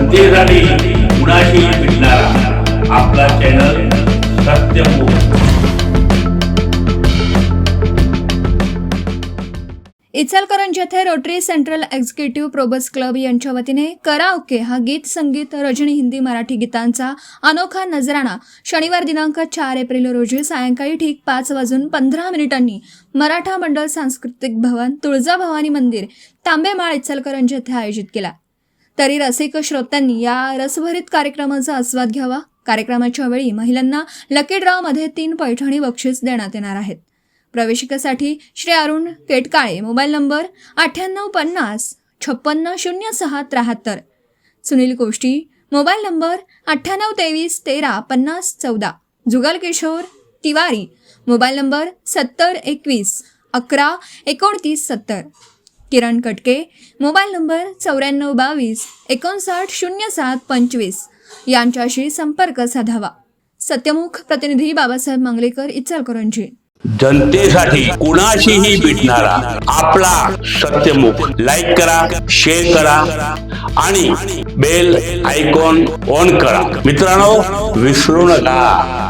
जनतेसाठी कुणाशी भेटणारा आपला चॅनल सत्यमुख। इचलकरंजी येथे rotary central executive Probus club यांच्या वतीने कराओके हा गीत संगीत रजनी हिंदी मराठी गीतांचा अनोखा नजराणा शनिवार दिनांक 4 एप्रिल रोजी सायंकाळी ठीक 5:15 मराठा मंडळ सांस्कृतिक भवन तुळजाभवानी मंदिर तांबेमाळ इचलकरंजी येथे आयोजित केला। तरी रसिक श्रोत्यांनी या रसभरीत कार्यक्रमाचा आस्वाद घ्यावा। कार्यक्रमाच्या वेळी महिलांना लकी ड्रॉ मध्ये 3 पैठणी बक्षीस देण्यात येणार आहेत। प्रवेशिकेसाठी श्री अरुण केटकाळे, मोबाईल नंबर 9850 56 0673, सुनील कोष्टी, mobile number 9823 13 50 14, Jugal Kishore Tiwari, mobile number 70 21 11 29 70, किरण कटके, मोबाईल नंबर 94 22 59 07 25 यांच्याशी संपर्क साधावा। सत्यमुख प्रतिनिधी बाबासाहेब मंगलेकर, इचलकरंजी। जनतेसाठी कुणाशीही भेटणारा आपला सत्यमुख। लाईक करा, शेअर करा आणि बेल आयकॉन ऑन करा। मित्रांनो, विसरू नका।